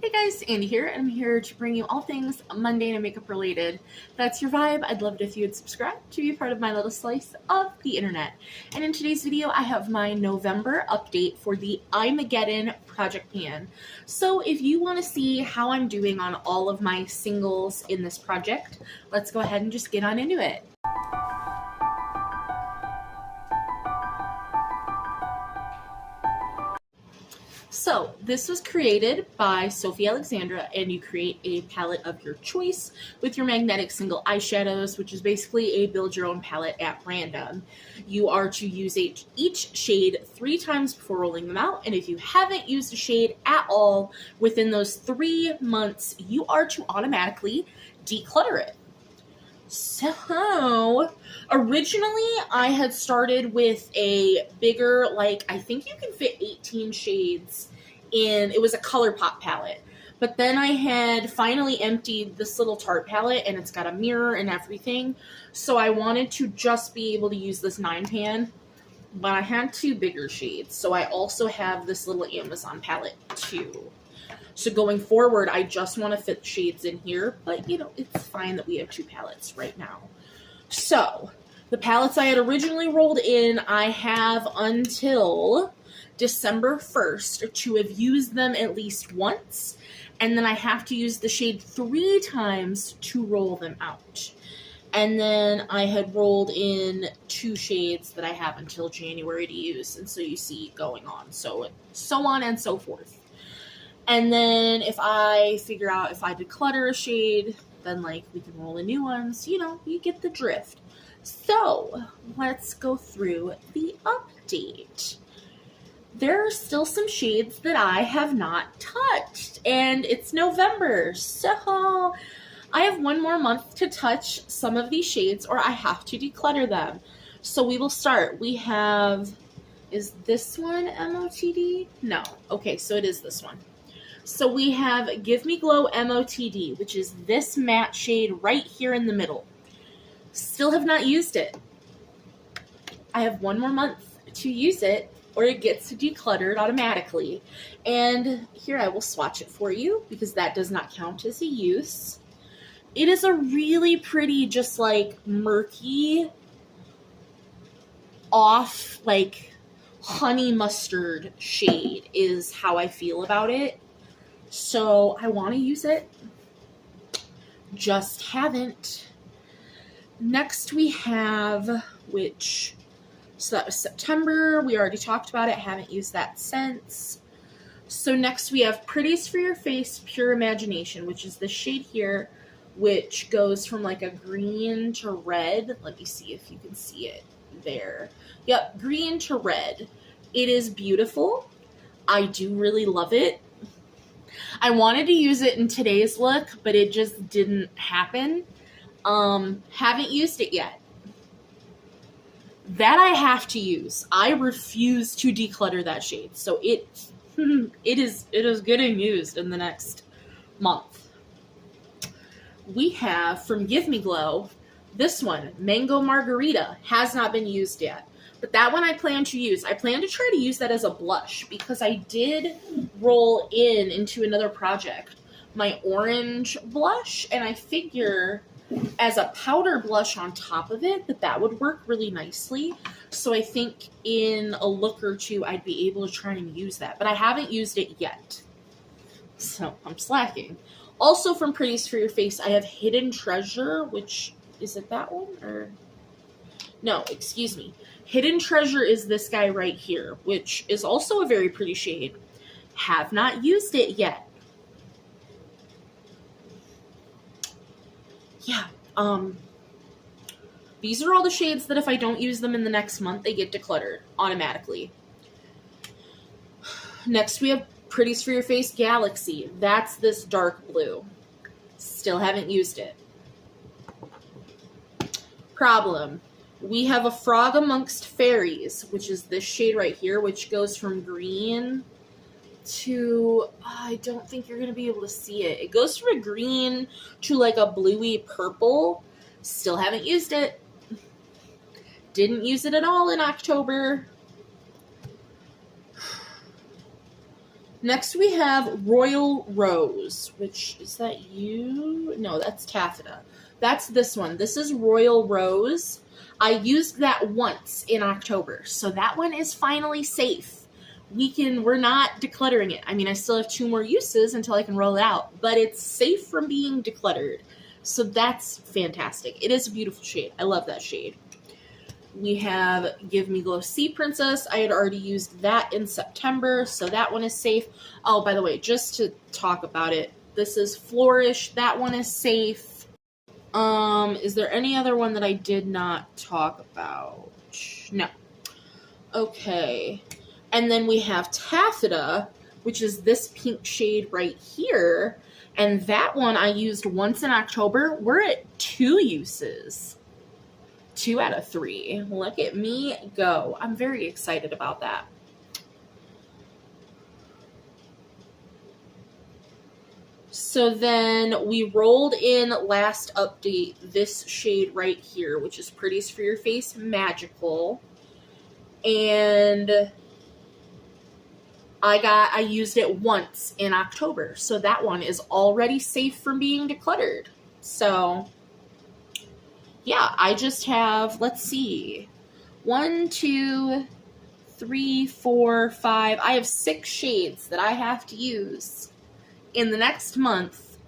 Hey guys, Andy here, and I'm here to bring you all things mundane and makeup related. If that's your vibe, I'd love it if you would subscribe to be part of my little slice of the internet. And in today's video, I have my November update for the Eyemaggedon project pan. So if you want to see how I'm doing on all of my singles in this project, let's go ahead and just get on into it. So this was created by Sophie Alexandra, and you create a palette of your choice with your magnetic single eyeshadows, which is basically a build your own palette at random. You are to use each shade 3 times before rolling them out, and if you haven't used a shade at all within those 3 months, you are to automatically declutter it. So originally I had started with a bigger, I think you can fit 18 shades in, it was a ColourPop palette. But then I had finally emptied this little Tarte palette, and it's got a mirror and everything. So I wanted to just be able to use this 9 pan, but I had 2 bigger shades. So I also have this little Amazon palette too. So going forward, I just want to fit shades in here, but you know, it's fine that we have 2 palettes right now. So the palettes I had originally rolled in, I have until December 1st to have used them at least once, and then I have to use the shade 3 times to roll them out. And then I had rolled in 2 shades that I have until January to use, and so you see going on, so on and so forth. And then if I figure out if I declutter a shade, then we can roll in new ones. You know, you get the drift. So let's go through the update. There are still some shades that I have not touched, and it's November, so I have 1 more month to touch some of these shades, or I have to declutter them. So we will start. We have, is this one MOTD? No. Okay, so it is this one. So we have Give Me Glow MOTD, which is this matte shade right here in the middle. Still have not used it. I have 1 more month to use it, or it gets decluttered automatically. And here I will swatch it for you, because that does not count as a use. It is a really pretty, just murky, off, honey mustard shade is how I feel about it. So I want to use it, just haven't. Next we have, so that was September. We already talked about it. Haven't used that since. So next we have Pretties for Your Face Pure Imagination, which is the shade here, which goes from a green to red. Let me see if you can see it there. Yep, green to red. It is beautiful. I do really love it. I wanted to use it in today's look, but it just didn't happen. Haven't used it yet. That I have to use. I refuse to declutter that shade. So it is getting used in the next month. We have from Give Me Glow, this one, Mango Margarita, has not been used yet. But that one I plan to use. I plan to try to use that as a blush, because I did roll into another project my orange blush, and I figure as a powder blush on top of it that would work really nicely. So I think in a look or 2 I'd be able to try and use that, but I haven't used it yet, so I'm slacking. Also from Pretties for Your Face, I have Hidden Treasure, which, is it that one? Or no, excuse me. Hidden Treasure is this guy right here, which is also a very pretty shade. Have not used it yet. Yeah, these are all the shades that if I don't use them in the next month, they get decluttered automatically. Next we have Pretties for Your Face Galaxy. That's this dark blue. Still haven't used it. Problem. We have a Frog Amongst Fairies, which is this shade right here, which goes from green to, I don't think you're going to be able to see it. It goes from a green to a bluey purple. Still haven't used it. Didn't use it at all in October. Next we have Royal Rose, which, is that you? No, that's Taffeta. That's this one. This is Royal Rose. I used that once in October, so that one is finally safe. We're not decluttering it. I mean, I still have 2 more uses until I can roll it out, but it's safe from being decluttered. So that's fantastic. It is a beautiful shade. I love that shade. We have Give Me Glow Sea Princess. I had already used that in September, so that one is safe. Oh, by the way, just to talk about it, this is Flourish. That one is safe. Is there any other one that I did not talk about? No. Okay. And then we have Taffeta, which is this pink shade right here. And that one I used once in October. We're at 2 uses. 2 out of 3. Look at me go. I'm very excited about that. So then we rolled in last update this shade right here, which is Pretties for Your Face Magical. And I used it once in October. So that one is already safe from being decluttered. So yeah, I just have, let's see, 1, 2, 3, 4, 5. I have 6 shades that I have to use in the next month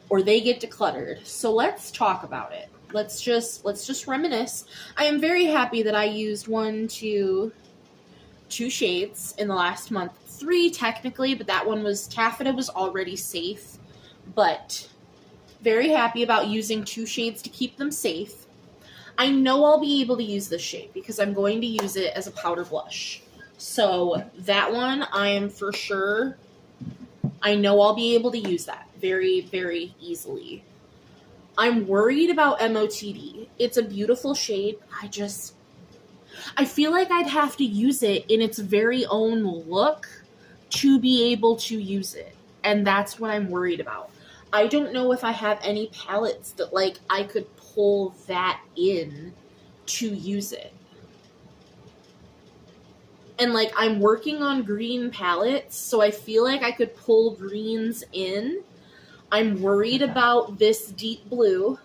or they get decluttered. So let's talk about it. Let's just reminisce. I am very happy that I used 2 shades in the last month. 3 technically, but that one was, Taffeta was already safe. But very happy about using 2 shades to keep them safe. I know I'll be able to use this shade because I'm going to use it as a powder blush. So that one I am for sure, I know I'll be able to use that very, very easily. I'm worried about MOTD. It's a beautiful shade. I feel like I'd have to use it in its very own look to be able to use it. And that's what I'm worried about. I don't know if I have any palettes that, like, I could pull that in to use it. And, like, I'm working on green palettes, so I feel like I could pull greens in. I'm worried about this deep blue.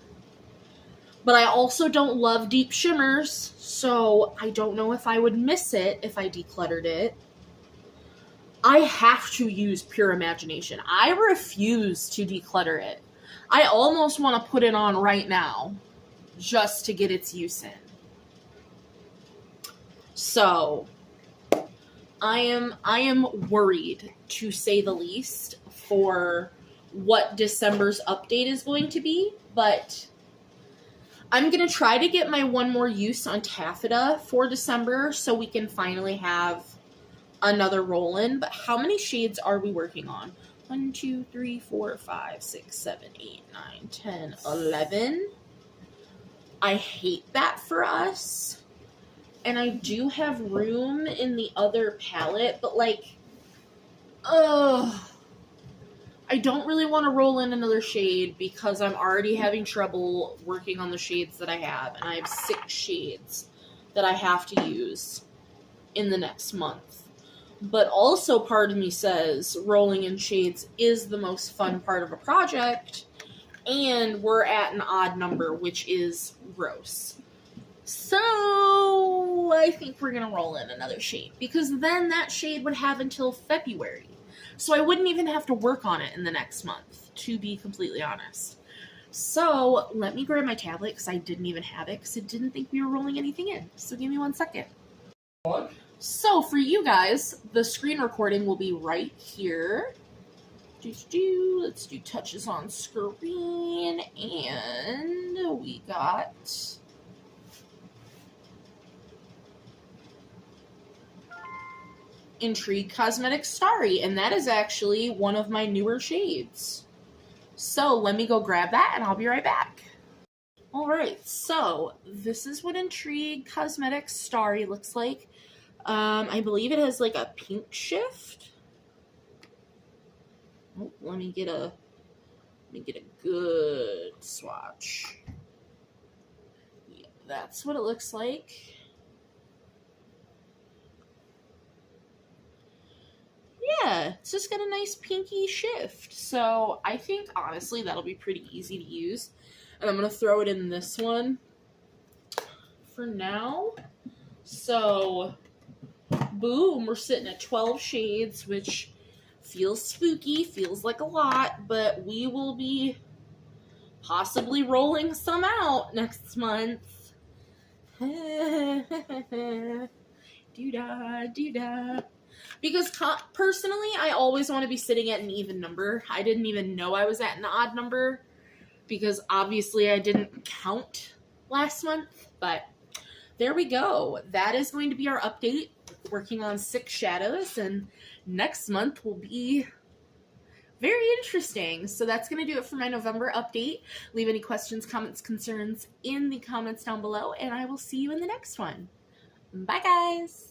But I also don't love deep shimmers, so I don't know if I would miss it if I decluttered it. I have to use Pure Imagination. I refuse to declutter it. I almost want to put it on right now just to get its use in. So I am worried, to say the least, for what December's update is going to be, but I'm going to try to get my 1 more use on Taffeta for December so we can finally have another roll-in. But how many shades are we working on? 1, 2, 3, 4, 5, 6, 7, 8, 9, 10, 11. I hate that for us. And I do have room in the other palette, but like, I don't really want to roll in another shade because I'm already having trouble working on the shades that I have. And I have 6 shades that I have to use in the next month. But also part of me says rolling in shades is the most fun part of a project. And we're at an odd number, which is gross. So I think we're going to roll in another shade because then that shade would have until February. So I wouldn't even have to work on it in the next month, to be completely honest. So let me grab my tablet because I didn't even have it because I didn't think we were rolling anything in. So give me 1 second. What? So for you guys, the screen recording will be right here. Let's do touches on screen. And we got Intrigue Cosmetics Starry, and that is actually one of my newer shades. So let me go grab that and I'll be right back. Alright, so this is what Intrigue Cosmetics Starry looks like. I believe it has like a pink shift. Oh, let me get a good swatch. Yeah, that's what it looks like. yeah, it's just got a nice pinky shift. So I think, honestly, that'll be pretty easy to use. And I'm going to throw it in this one for now. So, boom, we're sitting at 12 shades, which feels spooky, feels like a lot, but we will be possibly rolling some out next month. Doo-dah, doo-dah. Because personally, I always want to be sitting at an even number. I didn't even know I was at an odd number because obviously I didn't count last month, but there we go. That is going to be our update, working on 6 shadows, and next month will be very interesting. So that's going to do it for my November update. Leave any questions, comments, concerns in the comments down below, and I will see you in the next one. Bye, guys!